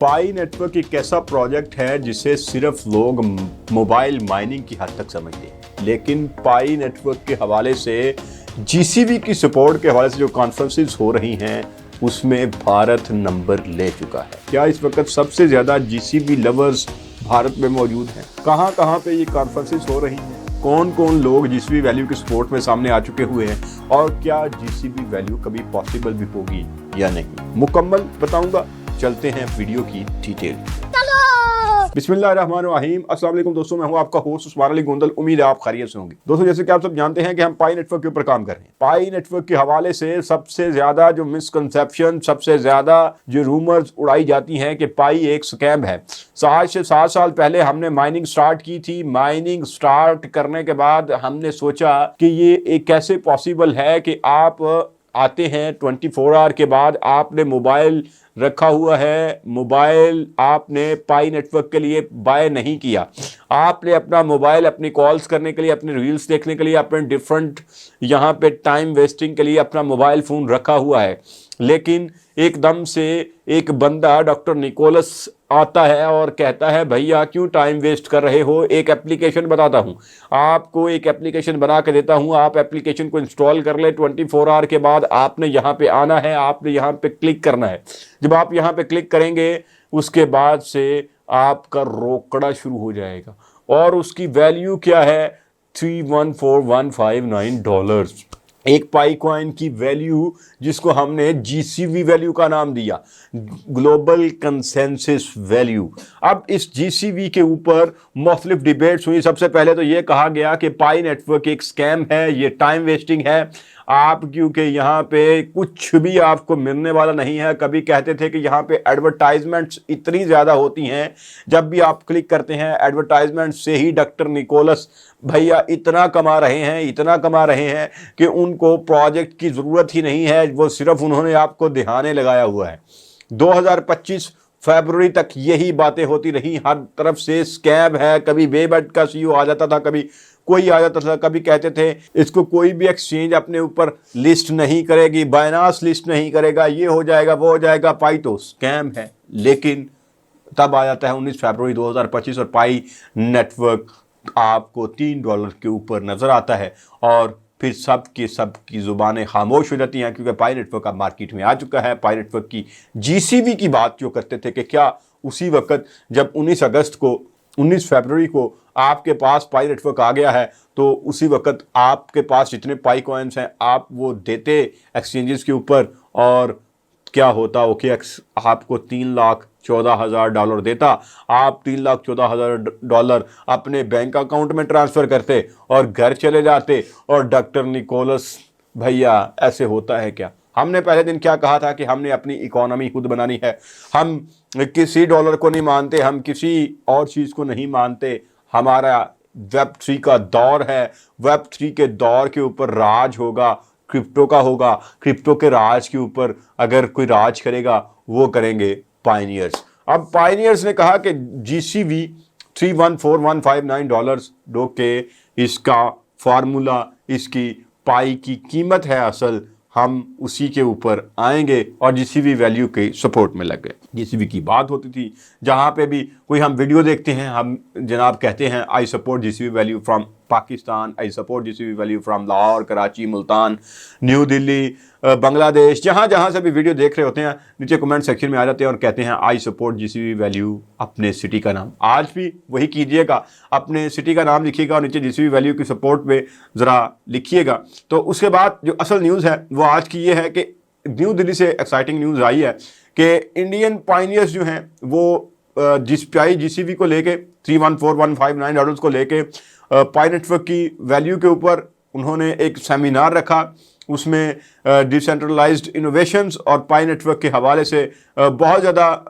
पाई network एक ऐसा project है जिसे सिर्फ लोग मोबाइल माइनिंग की हद तक समझते हैं, लेकिन पाई नेटवर्क के हवाले से जीसीबी की सपोर्ट के हवाले से जो कॉन्फ्रेंसेस हो रही हैं उसमें भारत नंबर ले चुका है। क्या इस वक्त सबसे ज़्यादा जीसीबी लवर्स भारत में मौजूद हैं? कहाँ कहाँ पे ये कॉन्फ्रेंसेस हो रही हैं? कौन कौन लोग जीसीबी वैल्यू के सपोर्ट में सामने आ चुके हुए हैं और क्या जीसीबी वैल्यू कभी पॉसिबल भी होगी या नहीं, मुकम्मल बताऊंगा। चलते हैं वीडियो की डिटेल। बिस्मिल्लाहिर्रहमानिर्रहीम। अस्सलाम वालेकुम दोस्तों, मैं हूं आपका होस्ट उस्मान अली गोंदल। उम्मीद है आप खैरियत से होंगे। दोस्तों, जैसे कि आप सब जानते हैं कि हम पाई नेटवर्क के ऊपर काम कर रहे हैं। पाई नेटवर्क के हवाले से सबसे ज्यादा जो मिसकंसेप्शन, सबसे ज्यादा जो रूमर्स उड़ाई जाती हैं कि पाई एक स्कैम है। 7 साल पहले हमने माइनिंग स्टार्ट की थी। माइनिंग स्टार्ट करने के बाद हमने सोचा कि ये एक कैसे पॉसिबल है कि आप आते हैं 24 आवर के बाद आपने मोबाइल रखा हुआ है, मोबाइल आपने पाई नेटवर्क के लिए बाय नहीं किया, आपने अपना मोबाइल अपनी कॉल्स करने के लिए, अपने रील्स देखने के लिए, अपने डिफरेंट यहाँ पे टाइम वेस्टिंग के लिए अपना मोबाइल फ़ोन रखा हुआ है, लेकिन एकदम से एक बंदा डॉक्टर निकोलस आता है और कहता है भैया क्यों टाइम वेस्ट कर रहे हो, एक एप्लीकेशन बताता हूँ आपको, एक एप्लीकेशन बना के देता हूँ, आप एप्लीकेशन को इंस्टॉल कर ले। 24 आवर के बाद आपने यहाँ पे आना है, आपने यहाँ पे क्लिक करना है। जब आप यहाँ पे क्लिक करेंगे उसके बाद से आपका रोकड़ा शुरू हो जाएगा और उसकी वैल्यू क्या है, $314,159। एक पाई कॉइन की वैल्यू जिसको हमने जीसीवी वैल्यू का नाम दिया, ग्लोबल कंसेंसस वैल्यू। अब इस जीसीवी के ऊपर मुख्तलिफ डिबेट्स हुई। सबसे पहले तो ये कहा गया कि पाई नेटवर्क एक स्कैम है, ये टाइम वेस्टिंग है, आप क्योंकि यहाँ पे कुछ भी आपको मिलने वाला नहीं है। कभी कहते थे कि यहाँ पे एडवर्टाइजमेंट्स इतनी ज़्यादा होती हैं, जब भी आप क्लिक करते हैं एडवर्टाइजमेंट से ही डॉक्टर निकोलस भैया इतना कमा रहे हैं, इतना कमा रहे हैं कि उनको प्रोजेक्ट की ज़रूरत ही नहीं है, वो सिर्फ उन्होंने आपको दिहाने लगाया हुआ है। 2025 फरवरी तक यही बातें होती रही, हर तरफ से स्कैम है। कभी बेबट का सीईओ आ जाता था, कभी कोई आ जाता था, कभी कहते थे इसको कोई भी एक्सचेंज अपने ऊपर लिस्ट नहीं करेगी, बाइनांस लिस्ट नहीं करेगा, ये हो जाएगा वो हो जाएगा, पाई तो स्कैम है। लेकिन तब आ जाता है 19 फरवरी 2025 और पाई नेटवर्क आपको $3 के ऊपर नजर आता है और फिर सब की ज़ुबानें खामोश हो जाती हैं, क्योंकि पाई नेटवर्क अब मार्केट में आ चुका है। पाई नेटवर्क की जीसीबी की बात जो करते थे कि क्या उसी वक्त जब 19 फरवरी को आपके पास पाई नेटवर्क आ गया है तो उसी वक्त आपके पास जितने पाई कॉइन्स हैं आप वो देते एक्सचेंजेस के ऊपर और क्या होता, OKX आपको $3,14,000 देता, आप $3,14,000 अपने बैंक अकाउंट में ट्रांसफ़र करते और घर चले जाते। और डॉक्टर निकोलस भैया ऐसे होता है क्या? हमने पहले दिन क्या कहा था कि हमने अपनी इकोनॉमी खुद बनानी है, हम किसी डॉलर को नहीं मानते, हम किसी और चीज़ को नहीं मानते, हमारा Web3 का दौर है, Web3 के दौर के ऊपर राज होगा, क्रिप्टो का होगा, क्रिप्टो के राज के ऊपर अगर कोई राज करेगा वो करेंगे पायनियर्स। अब पायनियर्स ने कहा कि जीसीवी $314,159 जो कि इसका फार्मूला, इसकी पाई की कीमत है असल, हम उसी के ऊपर आएंगे और जीसीवी वैल्यू के सपोर्ट में लग गए। जीसीवी की बात होती थी, जहाँ पे भी कोई हम वीडियो देखते हैं हम जनाब कहते हैं I support GCV value from Pakistan, I support GCV value from Lahore, Karachi, Multan, new Delhi, Bangladesh, जहाँ जहाँ से भी वीडियो देख रहे होते हैं नीचे कमेंट सेक्शन में आ जाते हैं और कहते हैं आई सपोर्ट जीसीवी वैल्यू, अपने सिटी का नाम। आज भी वही कीजिएगा, अपने सिटी का नाम लिखिएगा और नीचे जीसीवी वैल्यू की सपोर्ट पे ज़रा लिखिएगा। तो उसके बाद जो असल न्यूज़ है वो आज की ये है कि न्यू दिल्ली से एक्साइटिंग न्यूज़ आई है कि इंडियन पायनियर्स जो हैं वो पाई जीसीवी को लेके $314,159 को लेके पाई नेटवर्क की वैल्यू के ऊपर उन्होंने एक सेमिनार रखा। उसमें डिसेंट्रलाइज्ड इनोवेशंस और पाई नेटवर्क के हवाले से बहुत ज़्यादा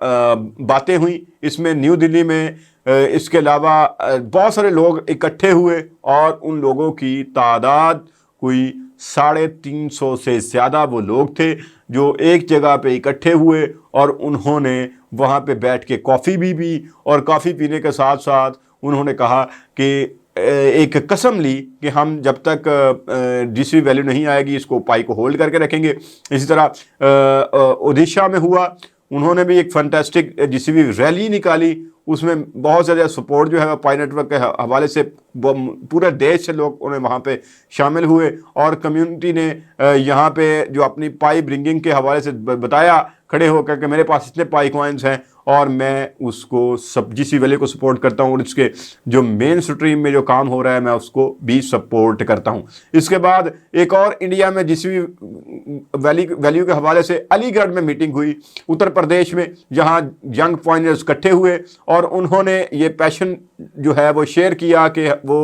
बातें हुई इसमें न्यू दिल्ली में। इसके अलावा बहुत सारे लोग इकट्ठे हुए और उन लोगों की तादाद कोई 350 से ज़्यादा वो लोग थे जो एक जगह पे इकट्ठे हुए और उन्होंने वहाँ पे बैठ के कॉफ़ी भी पी और कॉफ़ी पीने के साथ साथ उन्होंने कहा कि एक कसम ली कि हम जब तक जीसीवी वैल्यू नहीं आएगी इसको पाई को होल्ड करके रखेंगे। इसी तरह ओडिशा में हुआ, उन्होंने भी एक फैंटास्टिक जीसीबी रैली निकाली। उसमें बहुत ज़्यादा सपोर्ट जो है पाई नेटवर्क के हवाले से पूरे देश से लोग उन्हें वहाँ पे शामिल हुए और कम्युनिटी ने यहाँ पे जो अपनी पाई ब्रिंगिंग के हवाले से बताया खड़े होकर कि मेरे पास इतने पाई कॉइन्स हैं और मैं उसको सब जीसीबी वैल्यू को सपोर्ट करता हूँ और इसके जो मेन स्ट्रीम में जो काम हो रहा है मैं उसको भी सपोर्ट करता हूँ। इसके बाद एक और इंडिया में जीसीबी वैल्यू के हवाले से अलीगढ़ में मीटिंग हुई उत्तर प्रदेश में, जहाँ यंग पॉइंटर्स इकट्ठे हुए और उन्होंने ये पैशन जो है वो शेयर किया कि वो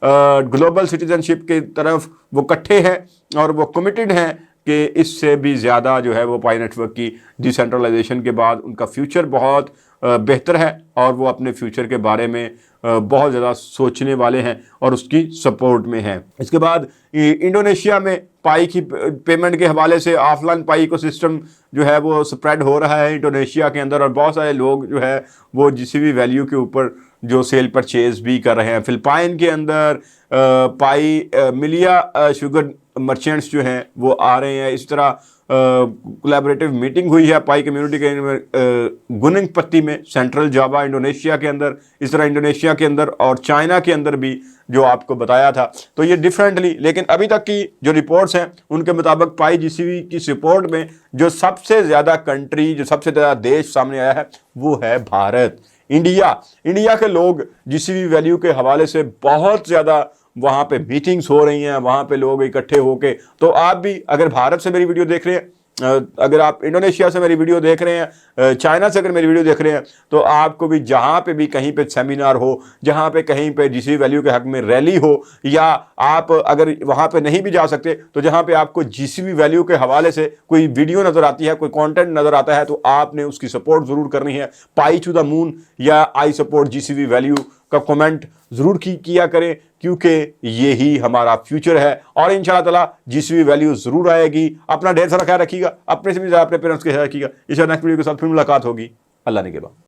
ग्लोबल सिटीजनशिप की तरफ वो इकट्ठे हैं और वो कमिटेड हैं कि इससे भी ज़्यादा जो है वो पाई नेटवर्क की डिसेंट्रलाइजेशन के बाद उनका फ्यूचर बहुत बेहतर है और वो अपने फ्यूचर के बारे में बहुत ज़्यादा सोचने वाले हैं और उसकी सपोर्ट में हैं। इसके बाद इंडोनेशिया में पाई की पेमेंट के हवाले से ऑफलाइन पाई इकोसिस्टम जो है वो स्प्रेड हो रहा है इंडोनेशिया के अंदर और बहुत सारे लोग जो है वो जीसीबी वैल्यू के ऊपर जो सेल परचेज भी कर रहे हैं। फिलिपाइन के अंदर पाई मिलिया शुगर मर्चेंट्स जो हैं वो आ रहे हैं। इस तरह कोलैबोरेटिव मीटिंग हुई है पाई कम्युनिटी के गुनिंग पत्ती में सेंट्रल जावा इंडोनेशिया के अंदर, इस तरह इंडोनेशिया के अंदर और चाइना के अंदर भी जो आपको बताया था। तो ये डिफरेंटली, लेकिन अभी तक की जो रिपोर्ट्स हैं उनके मुताबिक पाई जीसीबी की सपोर्ट में जो सबसे ज़्यादा कंट्री, जो सबसे ज़्यादा देश सामने आया है वो है भारत, इंडिया के लोग जीसीबी वैल्यू के हवाले से बहुत ज़्यादा वहाँ पे मीटिंग्स हो रही हैं, वहाँ पे लोग इकट्ठे होके। तो आप भी अगर भारत से मेरी वीडियो देख रहे हैं, अगर आप इंडोनेशिया से मेरी वीडियो देख रहे हैं, चाइना से अगर मेरी वीडियो देख रहे हैं, तो आपको भी जहाँ पे भी कहीं पे सेमिनार हो, जहाँ पे कहीं पे जीसीबी वैल्यू के हक में रैली हो, या आप अगर वहाँ पे नहीं भी जा सकते तो जहाँ पे आपको जीसीबी वैल्यू के हवाले से कोई वीडियो नज़र आती है, कोई कंटेंट नज़र आता है, तो आपने उसकी सपोर्ट ज़रूर करनी है। पाई टू द मून या आई सपोर्ट जीसीबी वैल्यू का कमेंट ज़रूर किया करें, क्योंकि यही हमारा फ्यूचर है और इंशाअल्लाह ताला जीसीबी वैल्यू ज़रूर आएगी। अपना ढेर सारा ख्याल रखिएगा, अपने से भी ज़्यादा अपने पेरेंट्स के ख्याल रखिएगा। इंशाअल्लाह नेक्स्ट वीडियो के साथ फिर मुलाकात होगी। अल्लाह ने के बाद।